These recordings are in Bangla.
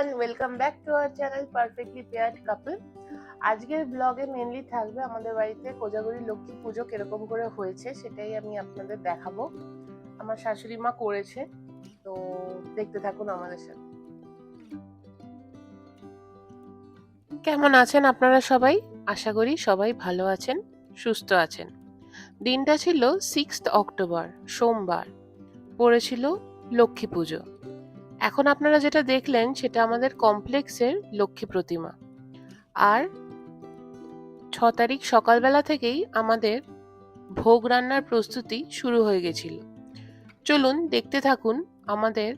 Everyone, welcome back to our channel perfectly paired couple. আজকের ব্লগে মেনলি থাকবে আমাদের বাড়িতে কোজাগরি লক্ষ্মী পুজো কিরকম করে হয়েছে সেটাই আমি আপনাদের দেখাবো। আমার শাশুড়ি মা করেছে, তো দেখতে থাকুন আমাদের সাথে। কেমন আছেন আপনারা সবাই? আশা করি সবাই ভালো আছেন, সুস্থ আছেন। দিনটা ছিল 6 অক্টোবর, সোমবার। পড়েছিল লক্ষ্মী পুজো। এখন আপনারা যেটা দেখলেন সেটা আমাদের কমপ্লেক্সের লক্ষ্মী প্রতিমা। আর 6 তারিখ সকালবেলা থেকেই আমাদের ভোগ রান্নার প্রস্তুতি শুরু হয়ে গেছিল। চলুন দেখতে থাকুন আমাদের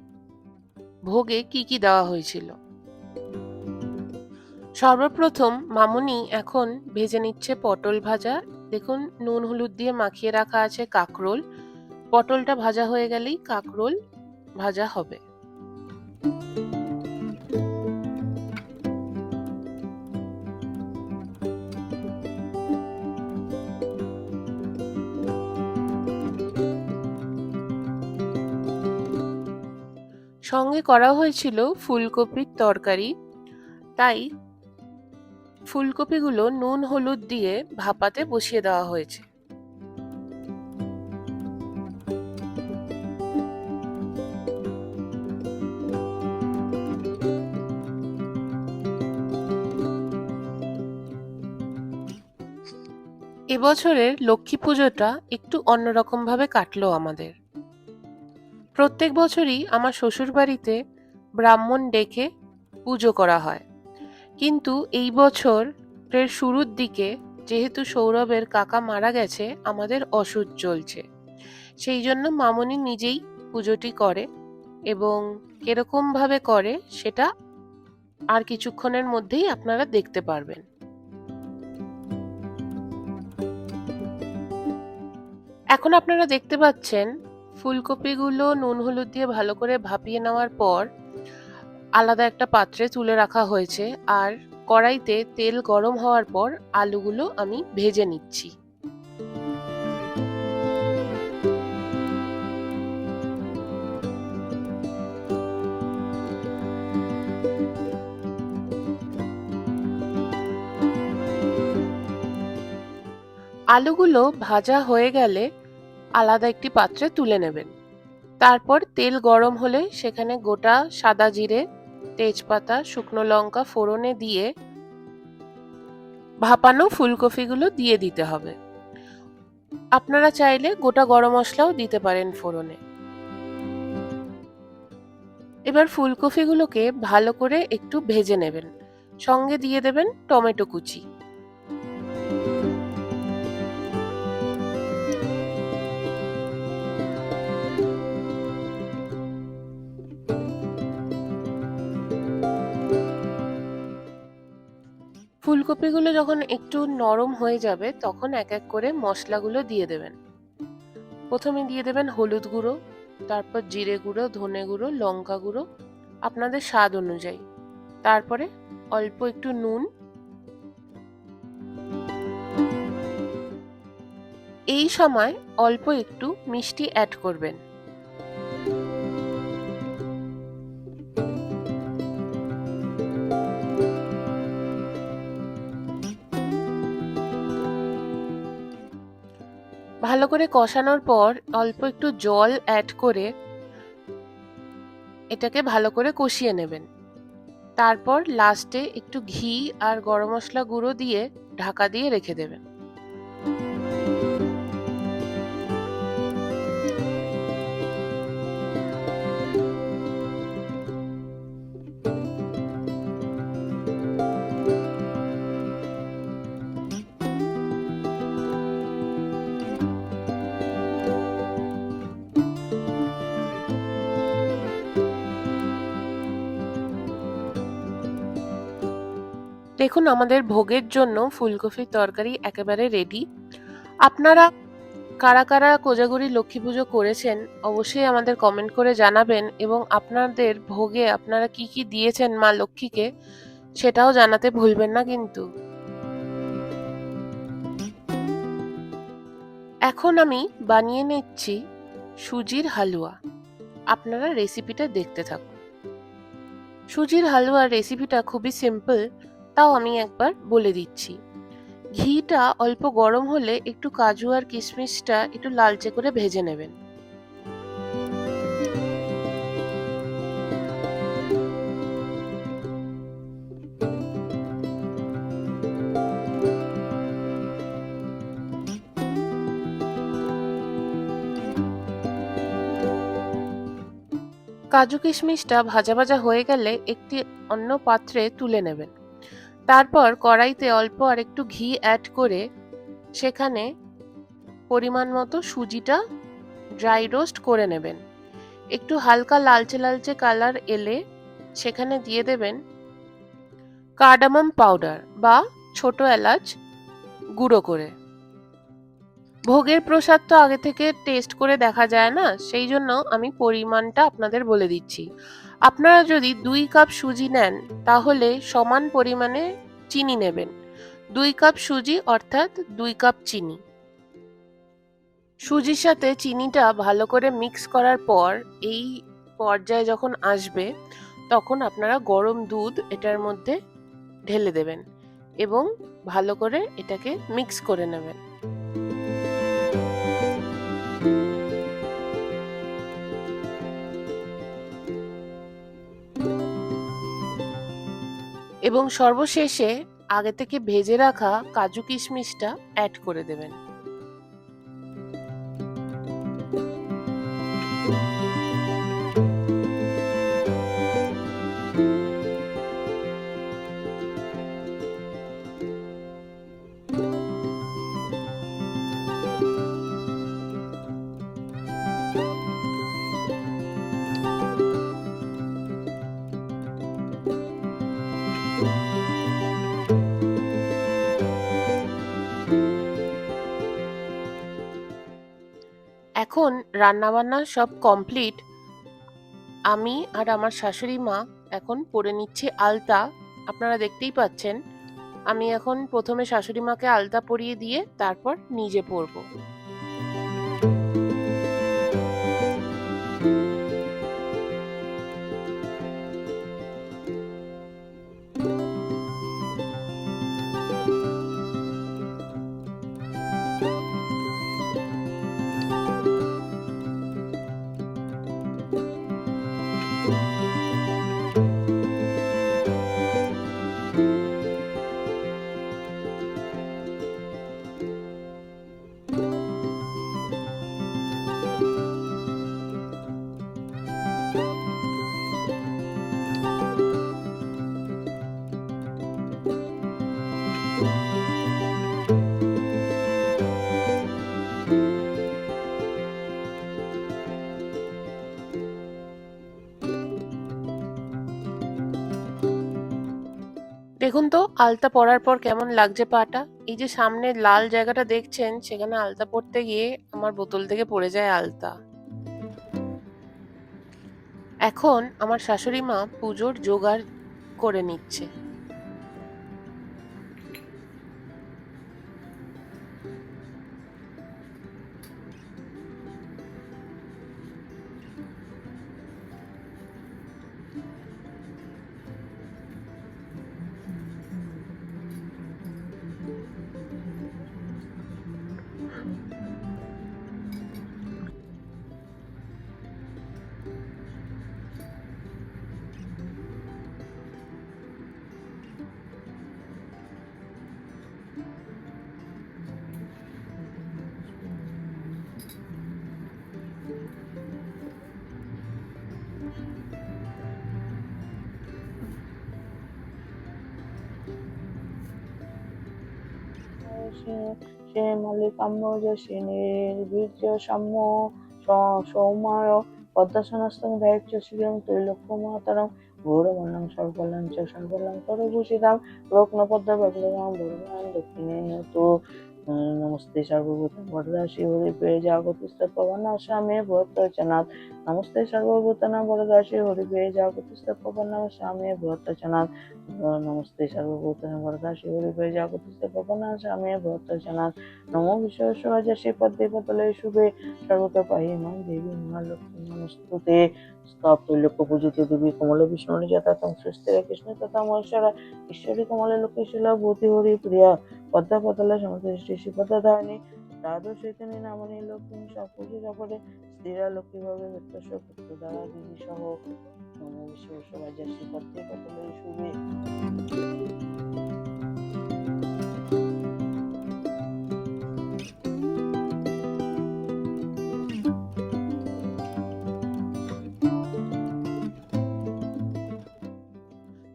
ভোগে কি কি দেওয়া হয়েছিল। সর্বপ্রথম মামুনি এখন ভেজে নিচ্ছে পটল ভাজা। দেখুন, নুন হলুদ দিয়ে মাখিয়ে রাখা আছে কাঁকরোল। পটলটা ভাজা হয়ে গেলেই কাঁকরোল ভাজা হবে। সঙ্গে করা হয়েছিল ফুলকপির তরকারি, তাই ফুলকপিগুলো নুন হলুদ দিয়ে ভাপাতে বসিয়ে দেওয়া হয়েছে। এবছরের লক্ষ্মী পুজোটা একটু অন্যরকম ভাবে কাটলো আমাদের। প্রত্যেক বছরই আমার শ্বশুর বাড়িতে ব্রাহ্মণ ডেকে পুজো করা হয়, কিন্তু এই বছরের শুরুর দিকে যেহেতু সৌরভের কাকা মারা গেছে, আমাদের অসুখ চলছে, সেই জন্য মামনি নিজেই পুজোটি করে এবং কিরকম ভাবে করে সেটা আর কিছুক্ষণের মধ্যেই আপনারা দেখতে পারবেন। এখন আপনারা দেখতে পাচ্ছেন ফুলকপিগুলো নুন হলুদ দিয়ে ভালো করে ভাপিয়ে নেওয়ার পর আলাদা একটা পাত্রে তুলে রাখা হয়েছে, আর কড়াইতে তেল গরম হওয়ার পর আলুগুলো আমি ভেজে নিচ্ছি। আলুগুলো ভাজা হয়ে গেলে আলাদা একটি পাত্রে তুলে নেবেন। তারপর তেল গরম হলে সেখানে গোটা সাদা জিরে, তেজপাতা, শুকনো লঙ্কা ফোড়নে দিয়ে ভাপানো ফুলকপিগুলো দিয়ে দিতে হবে। আপনারা চাইলে গোটা গরম মশলাও দিতে পারেন ফোড়নে। এবার ফুলকপিগুলোকে ভালো করে একটু ভেজে নেবেন, সঙ্গে দিয়ে দেবেন টমেটো কুচি। ফুলকপিগুলো যখন একটু নরম হয়ে যাবে তখন এক এক করে মশলাগুলো দিয়ে দেবেন। প্রথমে দিয়ে দেবেন হলুদ গুঁড়ো, তারপর জিরে গুঁড়ো, ধনে গুঁড়ো, লঙ্কা গুঁড়ো আপনাদের স্বাদ অনুযায়ী, তারপরে অল্প একটু নুন। এই সময় অল্প একটু মিষ্টি অ্যাড করবেন। ভালো করে কষানোর পর অল্প একটু জল অ্যাড করে এটাকে ভালো করে কষিয়ে নেবেন। তারপর লাস্টে একটু ঘি আর গরম মশলা গুঁড়ো দিয়ে ঢাকা দিয়ে রেখে দেবেন। দেখুন, আমাদের ভোগের জন্য ফুলকপির তরকারি একেবারে রেডি। আপনারা কারা কারা কোজাগরি লক্ষ্মী পুজো করেছেন অবশ্যই আমাদের কমেন্ট করে জানাবেন, এবং আপনাদের ভোগে আপনারা কি কি দিয়েছেন মা লক্ষ্মীকে সেটাও জানাতে ভুলবেন না কিন্তু। এখন আমি বানিয়ে নিচ্ছি সুজির হালুয়া। আপনারা রেসিপিটা দেখতে থাকুন। সুজির হালুয়ার রেসিপিটা খুবই সিম্পল, তাও আমি একবার বলে দিচ্ছি। ঘিটা অল্প গরম হলে একটু কাজু আর কিশমিশটা একটু লালচে করে ভেজে নেবেন। কাজু কিশমিশটা ভাজা ভাজা হয়ে গেলে একটি অন্য পাত্রে তুলে নেবেন। তারপর কড়াইতে অল্প আর একটু ঘি অ্যাড করে সেখানে পরিমাণ মতো সুজিটা ড্রাই রোস্ট করে নেবেন। একটু হালকা লালচে লালচে কালার এলে সেখানে দিয়ে দেবেন কার্ডামাম পাউডার বা ছোট এলাচ গুঁড়ো করে। ভোগের প্রসাদ তো আগে থেকে টেস্ট করে দেখা যায় না, সেই জন্য আমি পরিমাণটা আপনাদের বলে দিচ্ছি। আপনারা যদি 2 কাপ সুজি নেন তাহলে সমান পরিমাণে চিনি নেবেন। 2 কাপ সুজি অর্থাৎ 2 কাপ চিনি। সুজির সাথে চিনিটা ভালো করে মিক্স করার পর এই পর্যায়ে যখন আসবে তখন আপনারা গরম দুধ এটার মধ্যে ঢেলে দেবেন এবং ভালো করে এটাকে মিক্স করে নেবেন। এবং সর্বশেষে আগে থেকে ভেজে রাখা কাজু কিশমিশটা অ্যাড করে দেবেন। এখন রান্নাবান্না সব কমপ্লিট। আমি আর আমার শাশুড়ি মা এখন পরে নিচ্ছি আলতা। আপনারা দেখতেই পাচ্ছেন। আমি এখন প্রথমে শাশুড়ি মাকে আলতা পরিয়ে দিয়ে তারপর নিজে পরবো। দেখুন তো আলতা পরার পর কেমন লাগছে পাটা। এই যে সামনে লাল জায়গাটা দেখছেন সেখানে আলতা পরতে গিয়ে আমার বোতল থেকে পড়ে যায় আলতা। এখন আমার শাশুড়ি মা পুজোর জোগাড় করে নিচ্ছে। श्रीमल्लिकाम्बोजशिनिर्बीर्यसम्मो सौम्य पद्मसनस्थं दैत्य श्रियं त्रैलोक्यमातरं गौरवर्णं सर्वलं च सर्वलङ्कारभूषितां रत्नपद्मवल्लभां वरदां दक्षिणे तु नमस्ते सर्वभूतं वरदा श्रीहरिप्रिये जागतिस्तत्पवनाशामे भवत्तचनात् नमस्ते सर्वभूतानां वरदा श्रीहरिप्रिये जागतिस्तत्पवनाशामे भवत्तचनात् नमस्ते सर्वभूतानां वरदा श्रीहरिप्रिये जागतिस्तत्पवनाशामे भवत्तचनात् नमो विश्वेश्वराय श्रीपद्मे पतले शुभे सर्वतः पाहि मां देवी महालक्ष्मी নমস্তুতে স্তব্ধৈলোক্য পূজিতে দেবী কমলে বিষ্ণুনি যথাতং সুস্থিরা কৃষ্ণ তথা মহেশ্বরা ঈশ্বরী কমলে লোকেশ্বলা ভূতি হরি প্রিয়া পদ্মা পতলা সমদৃষ্টি শ্রীপদাধারিণী দ্বাদশ চৈতন্য নামনি লক্ষ্মী সপুজে সপরে স্থিরা লক্ষ্মীভাবে ব্যক্তস্ব পুত্র দ্বারা দিদি সহ নম বিশ্ব রাজা শ্রীপত্রে পতলে শুভে।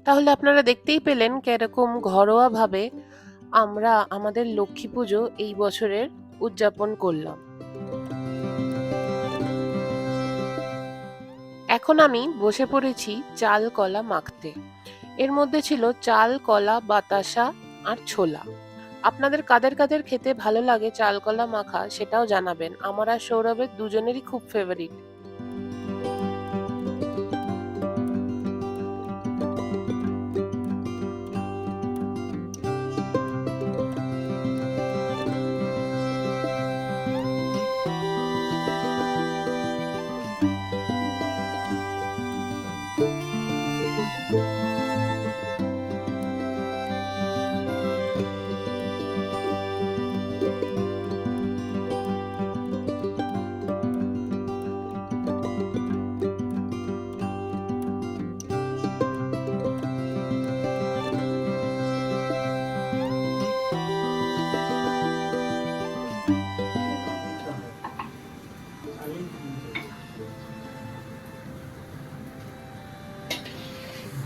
তাহলে আপনারা দেখতেই পেলেন কিরকম ঘরোয়াভাবে আমরা আমাদের লক্ষ্মী পুজো এই বছরের উদযাপন করলাম। এখন আমি বসে পড়েছি চাল কলা মাখতে। এর মধ্যে ছিল চাল কলা বাতাসা আর ছোলা। আপনাদের কাদের কাদের খেতে ভালো লাগে চাল কলা মাখা সেটাও জানাবেন। আমার আর সৌরভের দুজনেরই খুব ফেভারিট।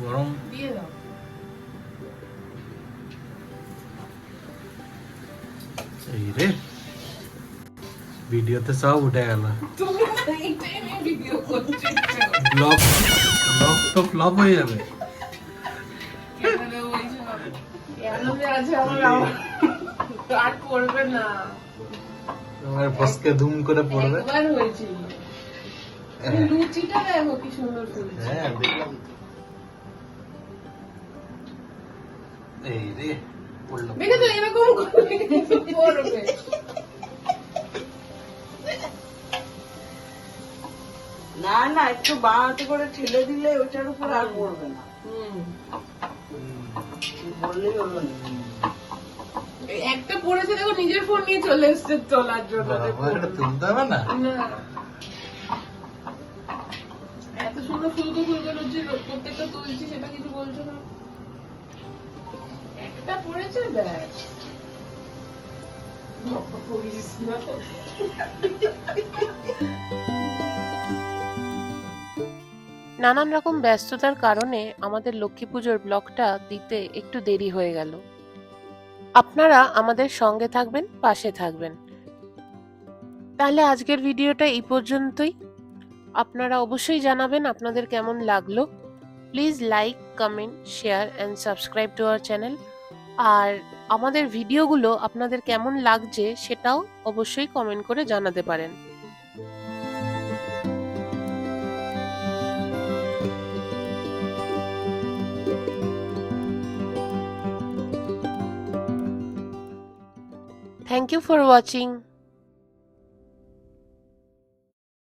গরম দিয়ে দাও। এই রে ভিডিওতে সব উঠে গেল। ব্লগ ব্লগ তো ফ্লপ হয়ে যাবে। আর করবে না। তোমার ফসকে ধুম করে পড়বে। একবার হয়েছিল। লুচিটা দেখো কি সুন্দর করেছে। হ্যাঁ দেখলাম। এই রে পড়লো। দেখে তো এরকম করে পড়বে। না না একটু বাঁ হাতে করে ঠেলে দিলে ওটার উপর আর পড়বে না, বললেই হলো না। একটা পড়েছে দেখো নিজের ফোন নিয়ে চলে এসছে তোলার জন্য। এটা তুলতে হবে না। এত সুন্দর ফুলকো ফুলকো লুচি প্রত্যেকটা তুলছি সেটা কিছু বলছো না। একটা পড়েছে ব্যাস। নানান রকম ব্যস্ততার কারণে আমাদের লক্ষ্মী পুজোর ব্লগটা দিতে একটু দেরি হয়ে গেল। আপনারা আমাদের সঙ্গে থাকবেন, পাশে থাকবেন। তাহলে আজকের ভিডিওটা এই পর্যন্তই। আপনারা অবশ্যই জানাবেন আপনাদের কেমন লাগলো। Please like, comment, share and subscribe to our channel. আর আমাদের ভিডিওগুলো আপনাদের কেমন লাগছে সেটাও অবশ্যই কমেন্ট করে জানাতে পারেন। Thank you for watching.